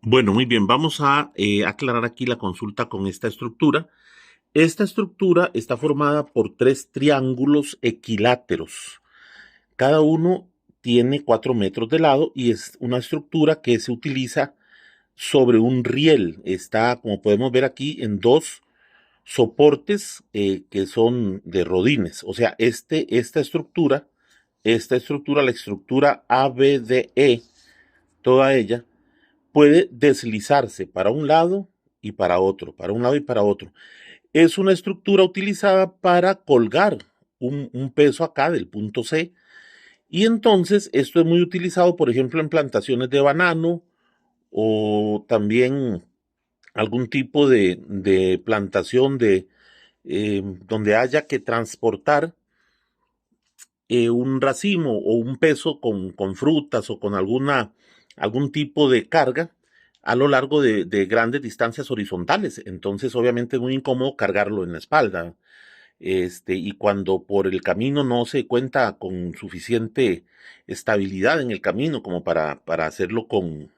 Bueno, muy bien, vamos a aclarar aquí la consulta con esta estructura. Esta estructura está formada por tres triángulos equiláteros. Cada uno tiene 4 metros de lado y es una estructura que se utiliza sobre un riel. Está, como podemos ver aquí, en dos soportes que son de rodines. O sea, la estructura ABDE, toda ella puede deslizarse para un lado y para otro, para un lado y para otro. Es una estructura utilizada para colgar un peso acá del punto C, y entonces esto es muy utilizado, por ejemplo, en plantaciones de banano o también algún tipo de plantación donde haya que transportar un racimo o un peso con frutas o con algún tipo de carga a lo largo de grandes distancias horizontales. Entonces, obviamente es muy incómodo cargarlo en la espalda. Y cuando por el camino no se cuenta con suficiente estabilidad en el camino como para hacerlo con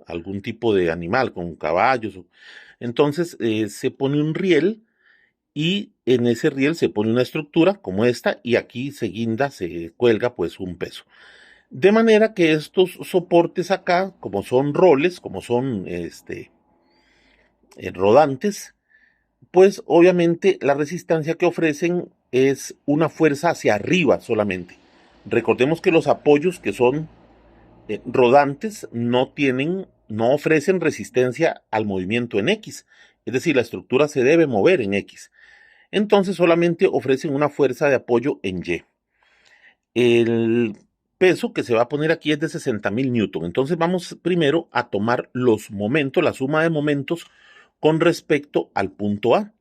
algún tipo de animal, con caballos, entonces se pone un riel y en ese riel se pone una estructura como esta y aquí se guinda, se cuelga pues un peso. De manera que estos soportes acá, como son roles, como son rodantes, pues obviamente la resistencia que ofrecen es una fuerza hacia arriba solamente. Recordemos que los apoyos que son rodantes no ofrecen resistencia al movimiento en X. Es decir, la estructura se debe mover en X. Entonces solamente ofrecen una fuerza de apoyo en Y. El peso que se va a poner aquí es de 60.000 newton. Entonces vamos primero a tomar los momentos, la suma de momentos con respecto al punto A.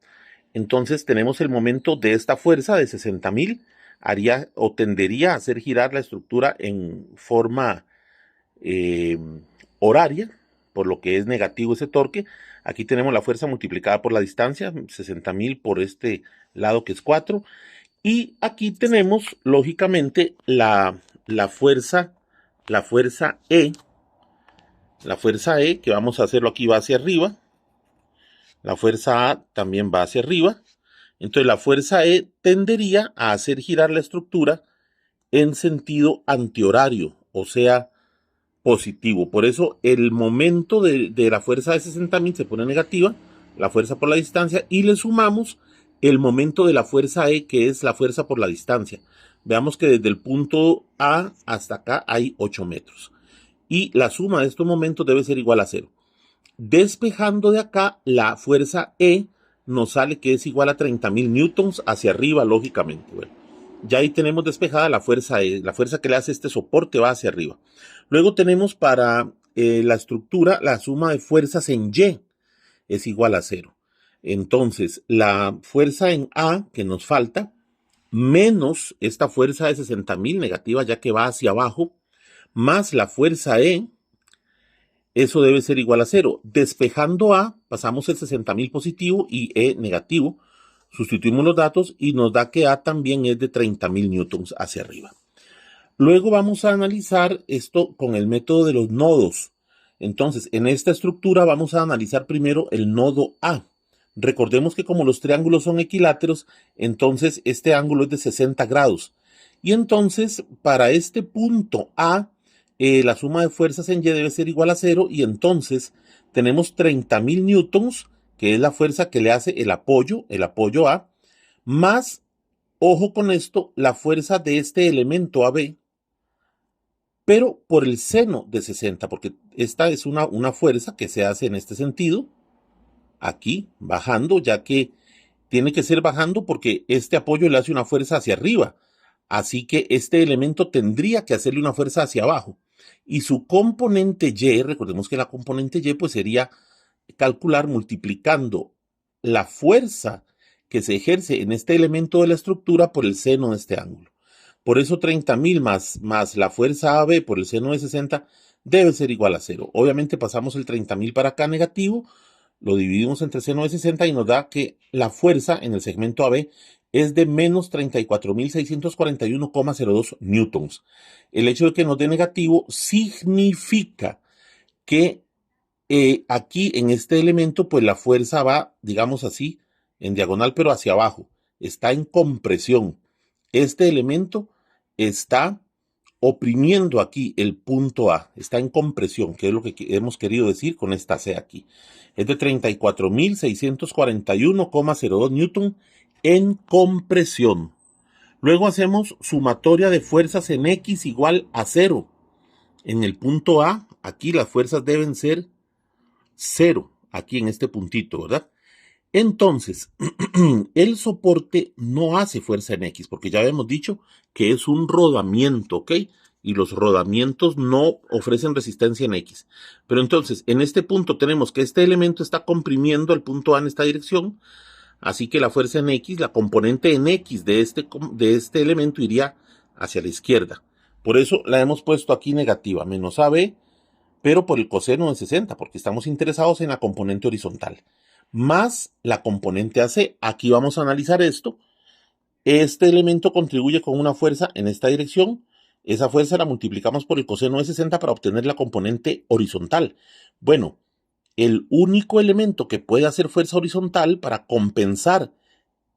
Entonces tenemos el momento de esta fuerza de 60.000, haría o tendería a hacer girar la estructura en forma eh, horaria, por lo que es negativo ese torque. Aquí tenemos la fuerza multiplicada por la distancia, 60.000 por este lado que es 4. Y aquí tenemos, lógicamente, la fuerza E. La fuerza E, que vamos a hacerlo aquí, va hacia arriba. La fuerza A también va hacia arriba. Entonces la fuerza E tendería a hacer girar la estructura en sentido antihorario, o sea, positivo. Por eso el momento de la fuerza de 60.000 se pone negativa, la fuerza por la distancia, y le sumamos el momento de la fuerza E, que es la fuerza por la distancia. Veamos que desde el punto A hasta acá hay 8 metros. Y la suma de estos momentos debe ser igual a 0. Despejando de acá, la fuerza E nos sale que es igual a 30.000 newtons hacia arriba, lógicamente. Bueno, ya ahí tenemos despejada la fuerza E, la fuerza que le hace este soporte va hacia arriba. Luego tenemos para la estructura la suma de fuerzas en Y es igual a 0. Entonces, la fuerza en A que nos falta, menos esta fuerza de 60.000 negativa ya que va hacia abajo, más la fuerza E, eso debe ser igual a 0. Despejando A, pasamos el 60.000 positivo y E negativo. Sustituimos los datos y nos da que A también es de 30.000 newtons hacia arriba. Luego vamos a analizar esto con el método de los nodos. Entonces, en esta estructura vamos a analizar primero el nodo A. Recordemos que como los triángulos son equiláteros, entonces este ángulo es de 60 grados. Y entonces, para este punto A, la suma de fuerzas en Y debe ser igual a 0 y entonces tenemos 30.000 newtons, que es la fuerza que le hace el apoyo A, más, ojo con esto, la fuerza de este elemento AB, pero por el seno de 60, porque esta es una fuerza que se hace en este sentido, aquí, bajando, ya que tiene que ser bajando porque este apoyo le hace una fuerza hacia arriba, así que este elemento tendría que hacerle una fuerza hacia abajo. Y su componente Y, recordemos que la componente Y pues sería calcular multiplicando la fuerza que se ejerce en este elemento de la estructura por el seno de este ángulo. Por eso 30.000 más la fuerza AB por el seno de 60 debe ser igual a 0. Obviamente pasamos el 30.000 para acá negativo, lo dividimos entre seno de 60 y nos da que la fuerza en el segmento AB es de menos 34.641,02 newtons. El hecho de que nos dé negativo significa que aquí en este elemento, pues la fuerza va, digamos así, en diagonal, pero hacia abajo. Está en compresión. Este elemento está oprimiendo aquí el punto A. Está en compresión, que es lo que hemos querido decir con esta C aquí. Es de 34.641,02 newton en compresión. Luego hacemos sumatoria de fuerzas en X igual a 0. En el punto A, aquí las fuerzas deben ser 0, aquí en este puntito, ¿verdad? Entonces, el soporte no hace fuerza en X, porque ya habíamos dicho que es un rodamiento, ¿ok? Y los rodamientos no ofrecen resistencia en X. Pero entonces, en este punto tenemos que este elemento está comprimiendo el punto A en esta dirección, así que la fuerza en X, la componente en X de este elemento iría hacia la izquierda. Por eso la hemos puesto aquí negativa, menos AB, pero por el coseno de 60, porque estamos interesados en la componente horizontal, más la componente AC. Aquí vamos a analizar esto. Este elemento contribuye con una fuerza en esta dirección. Esa fuerza la multiplicamos por el coseno de 60 para obtener la componente horizontal. Bueno, el único elemento que puede hacer fuerza horizontal para compensar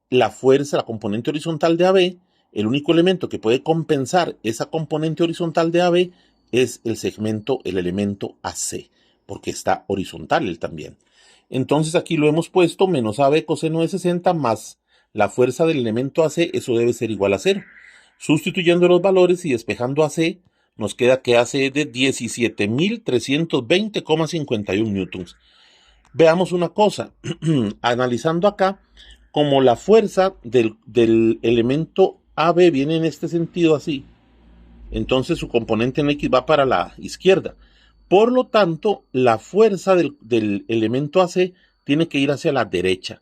la fuerza, la componente horizontal de AB, el único elemento que puede compensar esa componente horizontal de AB es el segmento, el elemento AC, porque está horizontal él también. Entonces aquí lo hemos puesto, menos AB coseno de 60 más la fuerza del elemento AC, eso debe ser igual a 0. Sustituyendo los valores y despejando AC, nos queda que AC es de 17.320,51 newtons. Veamos una cosa, analizando acá, como la fuerza del elemento AB viene en este sentido así, entonces su componente en X va para la izquierda. Por lo tanto, la fuerza del elemento AC tiene que ir hacia la derecha.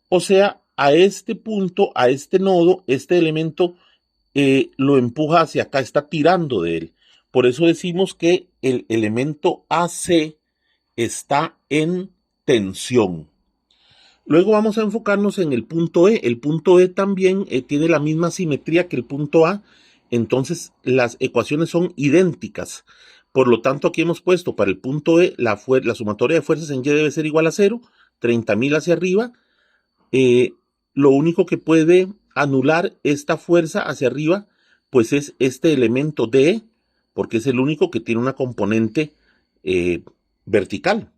O sea, a este punto, a este nodo, este elemento lo empuja hacia acá, está tirando de él. Por eso decimos que el elemento AC está en tensión. Luego vamos a enfocarnos en el punto E. El punto E también tiene la misma simetría que el punto A, entonces las ecuaciones son idénticas. Por lo tanto, aquí hemos puesto para el punto E la sumatoria de fuerzas en Y debe ser igual a 0, 30.000 hacia arriba. Lo único que puede anular esta fuerza hacia arriba, pues es este elemento DE, porque es el único que tiene una componente vertical.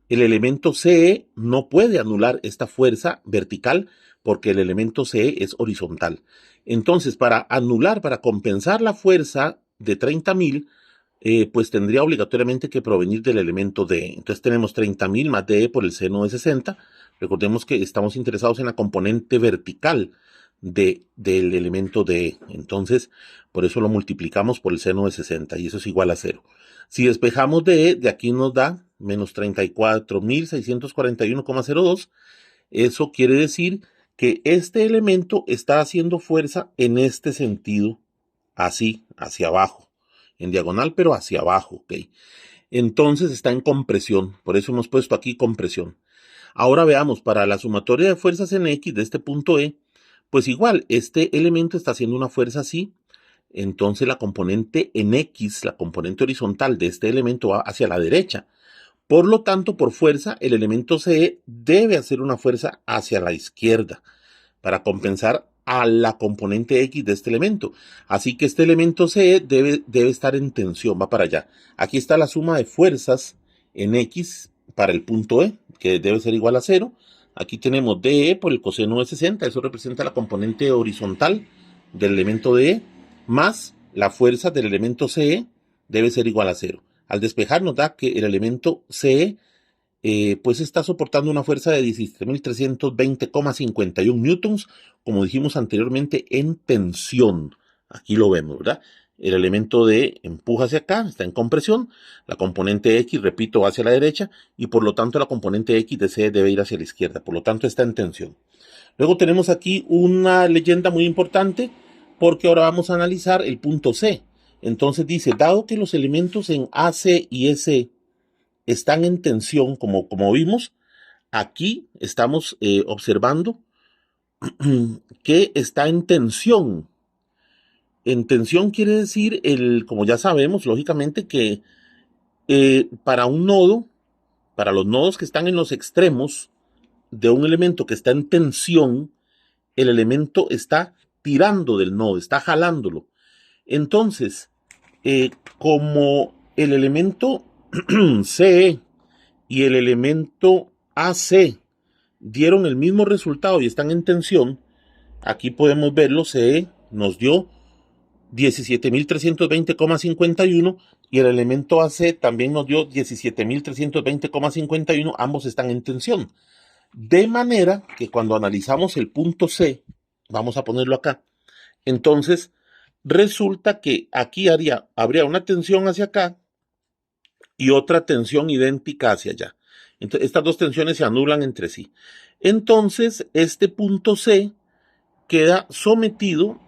El elemento CE no puede anular esta fuerza vertical porque el elemento CE es horizontal. Entonces, para anular, para compensar la fuerza de 30.000, pues tendría obligatoriamente que provenir del elemento DE. Entonces tenemos 30.000 más DE por el seno de 60. Recordemos que estamos interesados en la componente vertical del elemento DE. Entonces, por eso lo multiplicamos por el seno de 60 y eso es igual a 0. Si despejamos de aquí nos da menos 34.641,02. Eso quiere decir que este elemento está haciendo fuerza en este sentido, así, hacia abajo, en diagonal, pero hacia abajo, ¿ok? Entonces está en compresión, por eso hemos puesto aquí compresión. Ahora veamos, para la sumatoria de fuerzas en X de este punto E, pues igual, este elemento está haciendo una fuerza así, entonces la componente en X, la componente horizontal de este elemento va hacia la derecha. Por lo tanto, por fuerza, el elemento CE debe hacer una fuerza hacia la izquierda para compensar a la componente X de este elemento. Así que este elemento CE debe estar en tensión, va para allá. Aquí está la suma de fuerzas en X para el punto E, que debe ser igual a 0. Aquí tenemos DE por el coseno de 60, eso representa la componente horizontal del elemento DE, más la fuerza del elemento CE debe ser igual a 0. Al despejar nos da que el elemento CE pues está soportando una fuerza de 17.320,51 newtons, como dijimos anteriormente, en tensión. Aquí lo vemos, ¿verdad? El elemento D empuja hacia acá, está en compresión, la componente X, repito, va hacia la derecha, y por lo tanto la componente X de C debe ir hacia la izquierda, por lo tanto está en tensión. Luego tenemos aquí una leyenda muy importante, porque ahora vamos a analizar el punto C. Entonces dice, dado que los elementos en AC y EC están en tensión, como vimos, aquí estamos observando que está en tensión. En tensión quiere decir, como ya sabemos, lógicamente, que para un nodo para los nodos que están en los extremos de un elemento que está en tensión, el elemento está tirando del nodo, está jalándolo. Entonces, como el elemento CE y el elemento AC dieron el mismo resultado y están en tensión, aquí podemos verlo, CE nos dio 17.320,51 y el elemento AC también nos dio 17.320,51, ambos están en tensión. De manera que cuando analizamos el punto C, vamos a ponerlo acá, entonces resulta que aquí habría una tensión hacia acá y otra tensión idéntica hacia allá. Entonces, estas dos tensiones se anulan entre sí. Entonces, este punto C queda sometido,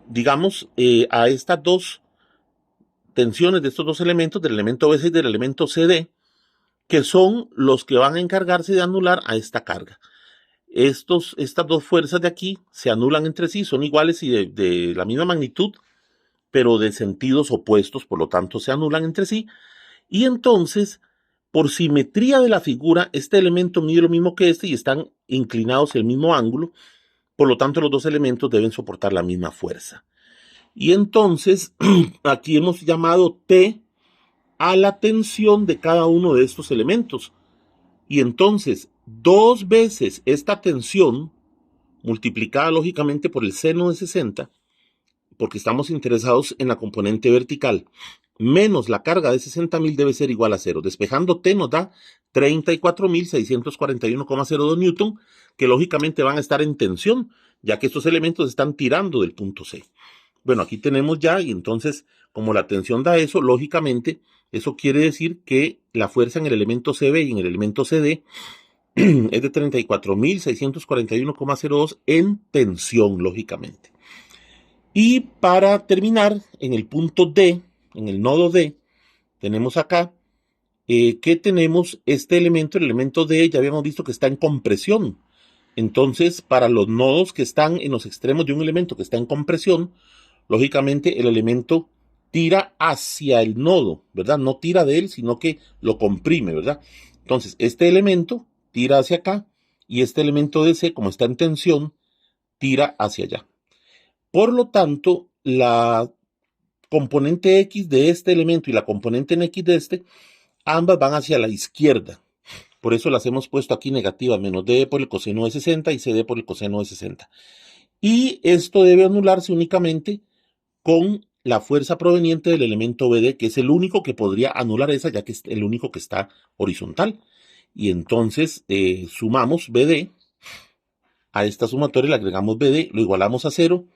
digamos, a estas dos tensiones de estos dos elementos, del elemento BC y del elemento CD, que son los que van a encargarse de anular a esta carga. Estas dos fuerzas de aquí se anulan entre sí, son iguales y de la misma magnitud, pero de sentidos opuestos, por lo tanto se anulan entre sí. Y entonces, por simetría de la figura, este elemento mide lo mismo que este y están inclinados el mismo ángulo, por lo tanto los dos elementos deben soportar la misma fuerza. Y entonces, aquí hemos llamado T a la tensión de cada uno de estos elementos. Y entonces, dos veces esta tensión, multiplicada lógicamente por el seno de 60, porque estamos interesados en la componente vertical, menos la carga de 60.000 debe ser igual a 0. Despejando T nos da 34.641,02 newton, que lógicamente van a estar en tensión, ya que estos elementos están tirando del punto C. Bueno, aquí tenemos ya, y entonces, como la tensión da eso, lógicamente, eso quiere decir que la fuerza en el elemento CB y en el elemento CD es de 34.641,02 en tensión, lógicamente. Y para terminar, en el punto D, en el nodo D, tenemos acá que tenemos este elemento, el elemento D, ya habíamos visto que está en compresión. Entonces, para los nodos que están en los extremos de un elemento que está en compresión, lógicamente el elemento tira hacia el nodo, ¿verdad? No tira de él, sino que lo comprime, ¿verdad? Entonces, este elemento tira hacia acá y este elemento DC, como está en tensión, tira hacia allá. Por lo tanto, la componente X de este elemento y la componente en X de este, ambas van hacia la izquierda. Por eso las hemos puesto aquí negativas, menos D por el coseno de 60 y CD por el coseno de 60. Y esto debe anularse únicamente con la fuerza proveniente del elemento BD, que es el único que podría anular esa, ya que es el único que está horizontal. Y entonces sumamos BD, a esta sumatoria le agregamos BD, lo igualamos a 0,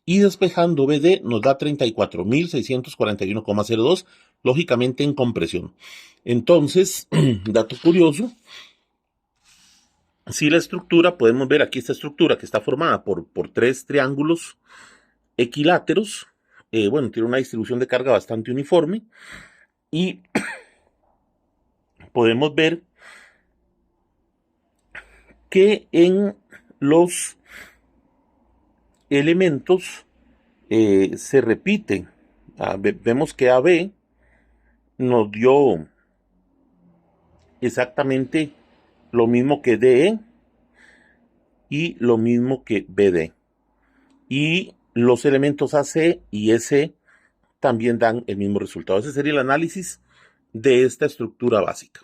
y despejando BD nos da 34.641,02, lógicamente en compresión. Entonces, dato curioso, si la estructura, podemos ver aquí esta estructura que está formada por tres triángulos equiláteros, bueno, tiene una distribución de carga bastante uniforme, y podemos ver que en los elementos se repiten. Vemos que AB nos dio exactamente lo mismo que DE y lo mismo que BD. Y los elementos AC y EC también dan el mismo resultado. Ese sería el análisis de esta estructura básica.